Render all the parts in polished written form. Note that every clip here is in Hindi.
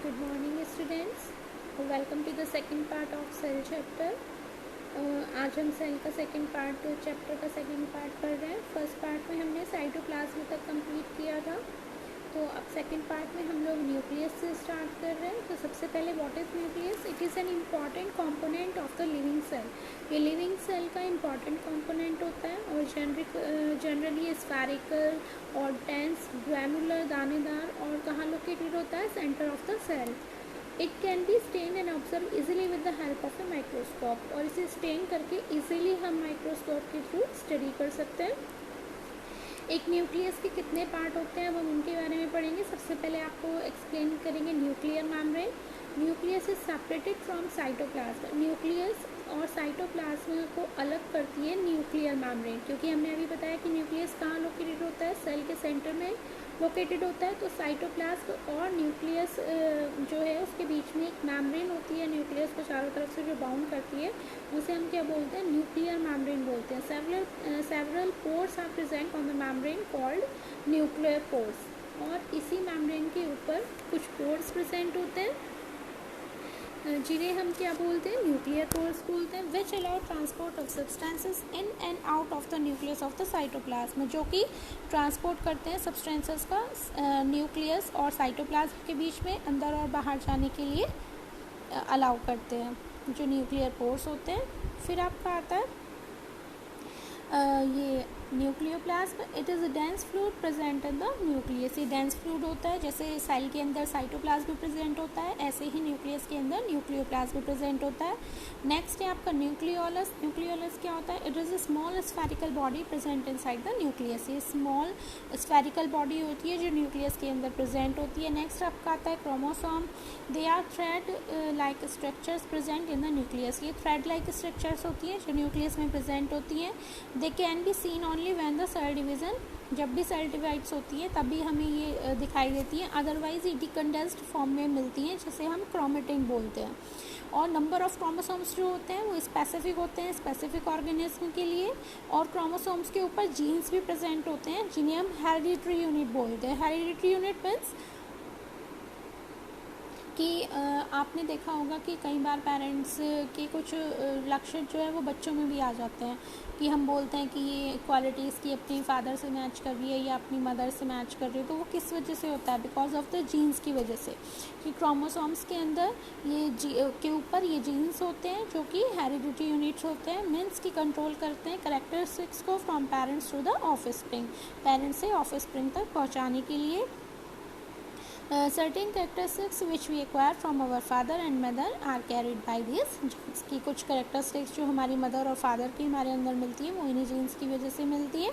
Good morning students. Welcome to the second part of cell chapter. आज हम सेल का सेकंड पार्ट चैप्टर का सेकंड पार्ट पढ़ रहे हैं. फर्स्ट पार्ट में हमने साइटोप्लाज्म तक कंप्लीट किया था. तो अब सेकंड पार्ट में हम लोग न्यूक्लियस से स्टार्ट कर रहे हैं. तो सबसे पहले what is nucleus? It is an important component of the living cell. ये लिविंग सेल का इम्पॉर्टेंट कंपोनेंट होता है और जनरली स्फेरिकल और डेंस, ग्रैनुलर, दानेदार और कहाँ लोकेटेड होता है? Centre of the cell. It can be stain and observe easily with the help of a microscope. और इसे स्टेन करके इजीली हम माइक्रोस्कोप के थ्रू स्टडी कर सकते हैं. एक न्यूक्लियस के कितने पार्ट होते हैं, अब हम उनके बारे में पढ़ेंगे. सबसे पहले आपको एक्सप्लेन करेंगे nuclear membrane. Nucleus is separated from cytoplasm. Nucleus और साइटोप्लाज्म को अलग करती है न्यूक्लियर मेम्ब्रेन, क्योंकि हमने अभी बताया कि न्यूक्लियस कहाँ लोकेटेड होता है? सेल के सेंटर में लोकेटेड होता है. तो साइटोप्लाज्म और न्यूक्लियस जो है उसके बीच में एक मेम्ब्रेन होती है, न्यूक्लियस को चारों तरफ से जो बाउंड करती है, उसे हम क्या बोलते हैं? न्यूक्लियर मेम्ब्रेन बोलते हैं. Several pores are present on the membrane called nuclear pores. और इसी मेम्ब्रेन के ऊपर कुछ पोर्स प्रेजेंट होते हैं जिन्हें हम क्या बोलते हैं? न्यूक्लियर पोर्स बोलते हैं. Which allow transport of substances in and out of the nucleus of the cytoplasm, जो कि ट्रांसपोर्ट करते हैं सब्सटेंसेस का न्यूक्लियस और साइटोप्लाज्म के बीच में अंदर और बाहर जाने के लिए अलाउ करते हैं, जो न्यूक्लियर पोर्स होते हैं. फिर आपका आता है ये nucleoplasm. It is a dense fluid present in the nucleus. ये डेंस फ्लूइड होता है. जैसे सेल के अंदर साइटोप्लाज्म प्रेजेंट होता है, ऐसे ही न्यूक्लियस के अंदर न्यूक्लियोप्लाज्म प्रेजेंट होता है. नेक्स्ट है आपका न्यूक्लियोलस. न्यूक्लियोलस क्या होता है? It is a small spherical body present inside the nucleus. ये स्मॉल स्फेरिकल बॉडी होती है जो न्यूक्लियस के अंदर प्रेजेंट होती है. नेक्स्ट आपका आता है chromosome. They are thread like structures present in the nucleus. ये थ्रेड लाइक स्ट्रक्चर्स होती हैं जो न्यूक्लियस में प्रेजेंट होती हैं. They can be seen only when the cell division, जब भी सेल डिवाइड्स होती है तभी हमें ये दिखाई देती हैं. अदरवाइज ये डिकंडेंस्ड फॉर्म में मिलती हैं, जिसे हम क्रोमेटिन बोलते हैं. और नंबर ऑफ क्रोमोसोम्स जो होते हैं वो स्पेसिफिक होते हैं स्पेसिफिक ऑर्गेनिज्म के लिए. और क्रोमोसोम्स के ऊपर जीन्स भी प्रेजेंट होते हैं जिन्हें हम हेरिडिटरी यूनिट बोलते हैं. हेरिडिटरी यूनिट मीन्स कि आपने देखा होगा कि कई बार पेरेंट्स के कुछ लक्षण जो है वो बच्चों में भी आ जाते हैं, कि हम बोलते हैं कि ये क्वालिटीज़ की अपनी फादर से मैच कर रही है या अपनी मदर से मैच कर रही है. तो वो किस वजह से होता है? बिकॉज ऑफ द जीन्स की वजह से, कि क्रोमोसोम्स के अंदर ये के ऊपर ये जीन्स होते हैं जो कि हेरिडिटरी यूनिट्स होते हैं. मीन्स की कंट्रोल करते हैं कैरेक्टरिस्टिक्स को from parents to the offspring, parents से ऑफस्प्रिंग तक पहुँचाने के लिए. Certain characteristics which we acquire from our father and mother are carried by these genes. की कुछ characteristics जो हमारी मदर और फादर की हमारे अंदर मिलती है वो इन्हीं जीन्स की वजह से मिलती है.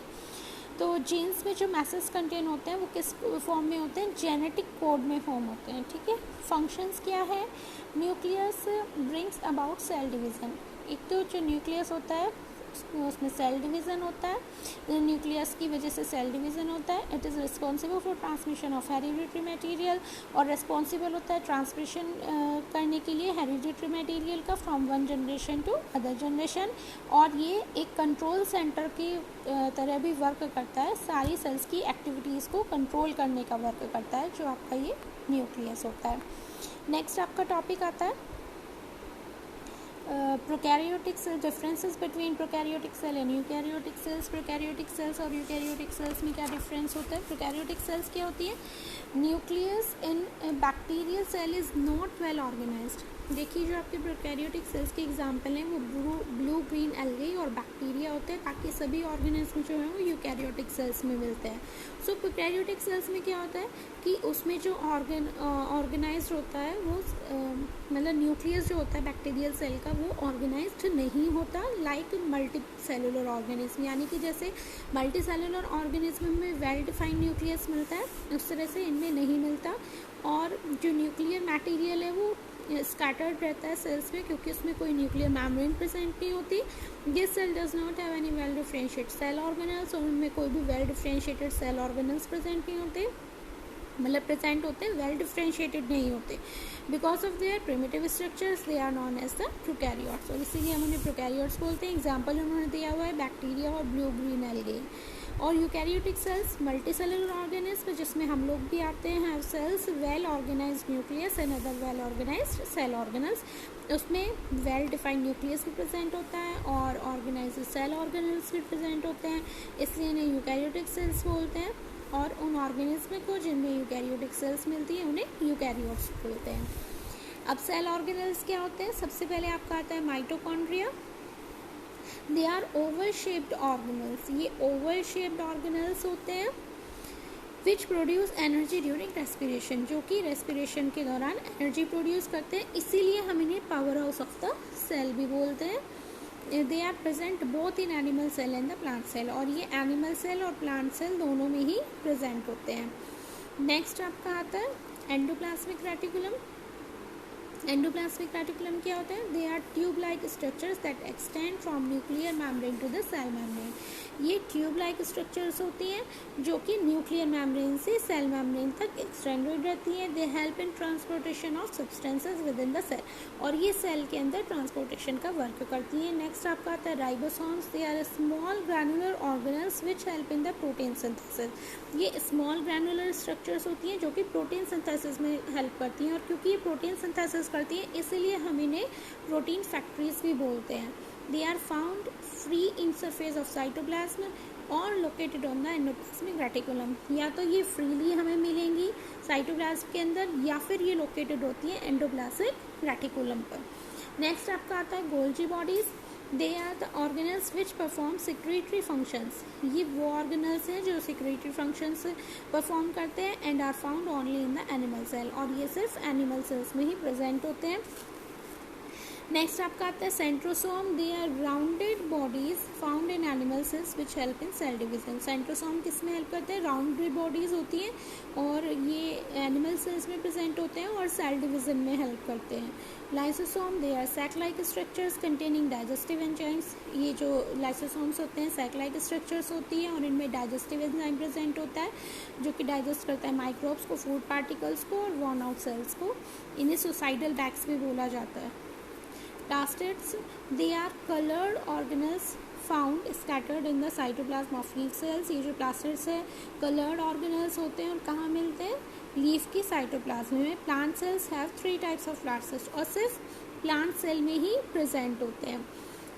तो जीन्स में जो मैसेज कंटेन होते हैं वो किस फॉर्म में होते हैं? जेनेटिक कोड में फॉर्म होते हैं. ठीक है. फंक्शंस क्या है? Nucleus brings about cell division. एक तो जो न्यूक्लियस होता है उसमें सेल डिवीज़न होता है. न्यूक्लियस की वजह से सेल डिवीज़न होता है. It is responsible for transmission of hereditary material, और रिस्पॉन्सिबल होता है ट्रांसमिशन करने के लिए हेरिडिटरी मटेरियल का from one generation to other generation. और ये एक कंट्रोल सेंटर की तरह भी वर्क करता है. सारी सेल्स की एक्टिविटीज़ को कंट्रोल करने का वर्क करता है, जो आपका ये न्यूक्लियस होता है. नेक्स्ट आपका टॉपिक आता है prokaryotic cell. Differences between prokaryotic cell and eukaryotic cells. Prokaryotic cells और यूकैरियोटिक सेल्स में क्या डिफरेंस होता है? प्रोकैरियोटिक सेल्स क्या होती है? Nucleus in bacterial cell is not well organised. देखिए जो आपके प्रोकैरियोटिक सेल्स के एग्जांपल हैं वो ब्लू ग्रीन एल्गी और बैक्टीरिया होते हैं. बाकी सभी ऑर्गेनिज्म जो हैं वो यूकैरियोटिक सेल्स में मिलते हैं. सो प्रोकैरियोटिक सेल्स में क्या होता है कि उसमें जो ऑर्गेनाइज्ड होता है वो मतलब न्यूक्लियस जो होता है बैक्टीरियल सेल का वो ऑर्गेनाइज्ड नहीं होता लाइक मल्टी सेलुलर ऑर्गेनिज्म. यानी कि जैसे मल्टी सेलुलर ऑर्गेनिज्म में वेल डिफाइंड न्यूक्लियस मिलता है, उस तरह से इनमें नहीं मिलता. और जो न्यूक्लियर मटेरियल है वो स्कैटर्ड रहता है सेल्स में, क्योंकि उसमें कोई न्यूक्लियर मेम्ब्रेन प्रेजेंट नहीं होती. This cell does not have any well differentiated cell organelles. और उनमें कोई भी well differentiated cell organelles present नहीं होते, मतलब प्रेजेंट होते हैं, वेल डिफरेंशिएटेड नहीं होते. Because of their primitive structures they are known as the prokaryotes. और इसीलिए हम उन्हें प्रोकैरियोट्स बोलते हैं. एग्जाम्पल उन्होंने दिया हुआ है बैक्टीरिया और ब्लू ग्रीन एल्गे. और eukaryotic cells multi cellular organism जिसमें हम लोग भी आते हैं, have cells well organized nucleus and other well organized cell organelles. उसमें वेल डिफाइंड न्यूक्लियस भी प्रेजेंट होता है और ऑर्गेनाइज्ड सेल ऑर्गेनल्स भी प्रेजेंट होते हैं, इसलिए इन्हें यूकैरियोटिक सेल्स बोलते हैं। और उन ऑर्गेनिज्म को जिनमें यूकैरियोटिक सेल्स मिलती है उन्हें यूकैरियोट्स बोलते हैं। अब सेल ऑर्गेनल्स क्या होते हैं? सबसे पहले आपका आता है mitochondria. They are oval shaped organelles, ये ओवल शेप्ड ऑर्गेनल्स होते हैं which produce energy during respiration, जो कि रेस्पिरेशन के दौरान एनर्जी प्रोड्यूस करते हैं, इसीलिए हम इन्हें power house of the cell भी बोलते हैं। They are present both in animal cell and the plant cell, और ये एनिमल सेल और प्लांट सेल दोनों में ही प्रेजेंट होते हैं। नेक्स्ट आपका आता है एंडोप्लाज्मिक रेटिकुलम। एंडोप्लाज्मिक रेटिकुलम क्या होता है? They are tube like structures that extend from nuclear membrane to the cell membrane. ये ट्यूब लाइक स्ट्रक्चर्स होती हैं जो कि न्यूक्लियर मेम्ब्रेन से सेल मेम्ब्रेन तक एक्सटेंडेड रहती हैं। They help in transportation of substances within the cell, और ये सेल के अंदर ट्रांसपोर्टेशन का वर्क करती हैं। नेक्स्ट आपका आता है ribosomes. They are small granular organelles which help in the protein synthesis. ये स्मॉल ग्रैनुलर स्ट्रक्चर्स होती हैं जो कि प्रोटीन सिंथेसिस में हेल्प करती हैं, और क्योंकि ये प्रोटीन सिंथेसिस करती है इसलिए हम इन्हें प्रोटीन फैक्ट्रीज भी बोलते हैं। They are found free in surface of cytoplasm और located on the endoplasmic reticulum. या तो ये फ्रीली हमें मिलेंगी साइटोप्लाज्म के अंदर, या फिर ये लोकेटेड होती है एंडोप्लाज्मिक रेटिकुलम पर। नेक्स्ट आपका आता है Golgi bodies. They are the organelles which perform secretory functions. ये वो ऑर्गेनल्स हैं जो सिक्रेटरी फंक्शंस परफॉर्म करते हैं and are found only in the animal cell, और ये सिर्फ एनिमल सेल्स में ही प्रेजेंट होते हैं। नेक्स्ट आपका आता है centrosome. They are rounded bodies found in animal cells which help in cell division. Centrosome किस में हेल्प करते हैं? राउंडेड बॉडीज होती हैं और ये एनिमल सेल्स में प्रेजेंट होते हैं और सेल डिवीजन में हेल्प करते हैं। Lysosome, they are sac like structures containing digestive enzymes. ये जो लाइसोसोम्स होते हैं सैक लाइक स्ट्रक्चर्स होती हैं और इनमें डाइजेस्टिव एंजाइम प्रेजेंट होता है जो कि डाइजेस्ट करता है माइक्रोब्स को, फूड पार्टिकल्स को और वॉर्न आउट सेल्स को। इन्हें सुसाइडल बैग्स भी बोला जाता है। Plastids, they are colored organelles found scattered in the cytoplasm of leaf cells। ये जो plastids है colored organelles होते हैं और कहाँ मिलते हैं? लीफ की साइटोप्लाज्म में। Plant cells have 3 types of plastids और सिर्फ प्लांट सेल में ही प्रेजेंट होते हैं।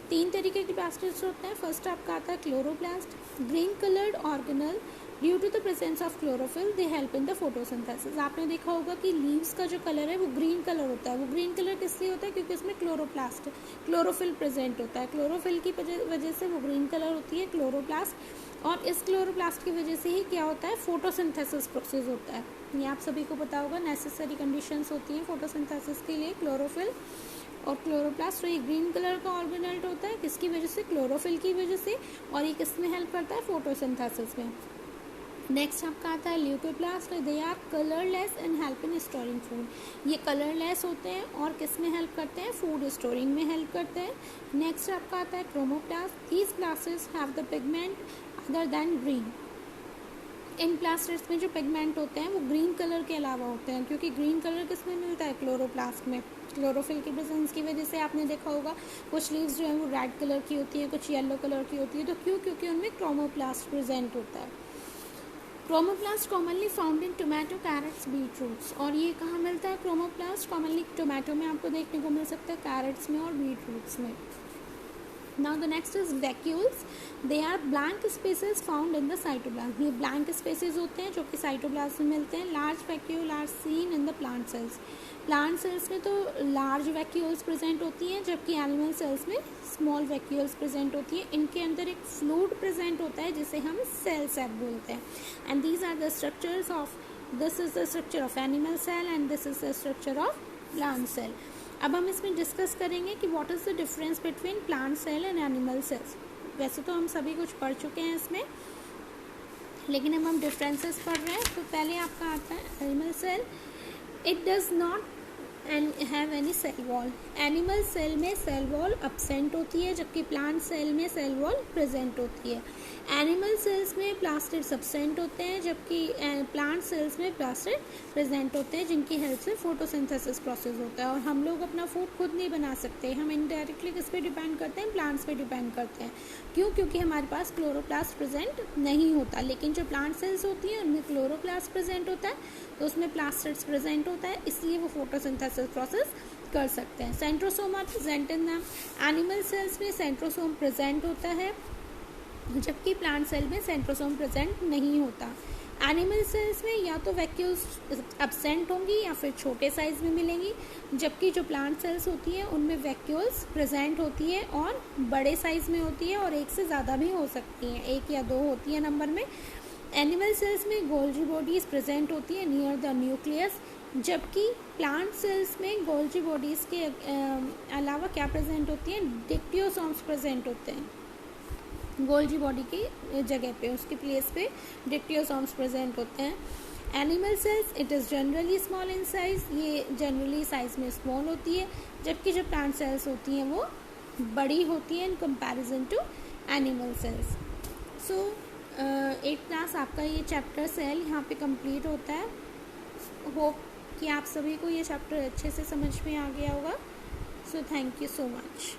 3 तरीके के plastids होते हैं। फर्स्ट आपका आता है chloroplast, green coloured organelle. Due to the presence of chlorophyll they help in the photosynthesis. आपने देखा होगा कि लीव्स का जो कलर है वो ग्रीन कलर होता है। वो ग्रीन कलर किस लिए होता है? क्योंकि उसमें क्लोरोफिल प्रेजेंट होता है। क्लोरोफिल की वजह से वो ग्रीन कलर होती है क्लोरोप्लास्ट, और इस क्लोरोप्लास्ट की वजह से ही क्या होता है? फोटोसिंथेसिस प्रोसेस होता है। ये आप सभी को पता होगा, नेसेसरी कंडीशंस होती हैं फोटोसिंथेसिस के लिए क्लोरोफिल और क्लोरोप्लास्ट। तो ये ग्रीन कलर का ऑर्गेनेल होता है किसकी वजह से? क्लोरोफिल की वजह से, और ये किस में हेल्प करता है? फोटोसिंथेसिस में। नेक्स्ट आपका आता है leucoplast. They are colourless and help in storing food. ये कलरलेस होते हैं और किस में हेल्प करते हैं? फूड स्टोरिंग में हेल्प करते हैं। नेक्स्ट आपका आता है chromoplast. These plastids have the pigment other than green. In plastids में जो पिगमेंट होते हैं वो ग्रीन कलर के अलावा होते हैं, क्योंकि ग्रीन कलर किस में मिलता है? क्लोरोप्लास्ट में। क्लोरोफिल की प्रेजेंस की वजह से आपने देखा होगा कुछ लीव्स जो है वो रेड कलर की होती है, कुछ येलो कलर की होती है। तो क्यों? क्योंकि उनमें क्रोमोप्लास्ट प्रेजेंट होता है। Chromoplast commonly found in tomato, carrots, beet roots. और ये कहाँ मिलता है? क्रोमोप्लास्ट कॉमनली टोमेटो में आपको देखने को मिल सकता है, कैरेट्स में और बीट रूट्स में। Now the next is vacuoles. They are blank spaces found in the cytoplasm. ये blank spaces होते हैं जो कि साइटोप्लाज्म में मिलते हैं। Large vacuole are seen in the plant cells. Plant cells में तो लार्ज वैक्यूल्स प्रेजेंट होती हैं, जबकि एनिमल सेल्स में स्मॉल वैक्यूल्स प्रेजेंट होती हैं। इनके अंदर एक फ्लूइड प्रेजेंट होता है जिसे हम सेल सैक बोलते हैं। And these are the structures of, this is the structure of animal cell and this is the structure of plant cell. अब हम इसमें डिस्कस करेंगे कि what is the difference between plant cell and animal cells. वैसे तो हम सभी कुछ पढ़ चुके हैं इसमें, लेकिन अब हम डिफरेंसेस पढ़ रहे हैं। तो पहले आपका आता है animal cell. It does not and have any cell wall. Animal cell में सेल वॉल अब्सेंट होती है, जबकि प्लांट सेल में सेल वॉल प्रेजेंट होती है। एनिमल सेल्स में प्लास्टिड्स अब्सेंट होते हैं, जबकि प्लांट सेल्स में प्लास्टिड प्रेजेंट होते हैं, जिनकी हेल्प से फोटोसिंथेसिस प्रोसेस होता है। और हम लोग अपना फूड खुद नहीं बना सकते, हम इनडायरेक्टली किस पे डिपेंड करते हैं, प्लांट्स पे डिपेंड करते हैं। क्यों? क्योंकि हमारे पास क्लोरोप्लास्ट प्रेजेंट नहीं होता। लेकिन जो प्लांट सेल्स होती हैं उनमें क्लोरोप्लास्ट प्रेजेंट होता है, तो उसमें प्लास्टिड्स प्रेजेंट होता है, इसलिए वो फोटोसिंथेसिस प्रोसेस कर सकते हैं। Centrosome are present in the animal cells में सेंट्रोसोम प्रेजेंट होता है, जबकि प्लांट सेल में सेंट्रोसोम प्रेजेंट नहीं होता। एनिमल सेल्स में या तो वैक्यूल्स एब्सेंट होंगी या फिर छोटे साइज में मिलेंगी, जबकि जो प्लांट सेल्स होती हैं उनमें वैक्यूल्स प्रेजेंट होती है और बड़े साइज में होती है, और एक से ज़्यादा भी हो सकती हैं, 1 या 2 होती है नंबर में। एनिमल सेल्स में गोल्जी बॉडीज प्रेजेंट होती है नियर द न्यूक्लियस, जबकि प्लांट सेल्स में गोल्जी बॉडीज़ के अलावा क्या प्रेजेंट होती हैं, डिक्टियोसोम्स प्रेजेंट होते हैं। गोल्जी बॉडी की जगह पे, उसकी प्लेस पे डिक्टियोसोम्स प्रेजेंट होते हैं। Animal cells it is generally small in size, ये जनरली साइज में स्मॉल होती है, जबकि जो प्लांट सेल्स होती हैं वो बड़ी होती हैं in comparison to animal cells. So 8th class आपका ये चैप्टर सेल यहाँ पे कंप्लीट होता है। होप कि आप सभी को ये चैप्टर अच्छे से समझ में आ गया होगा। So thank you so much.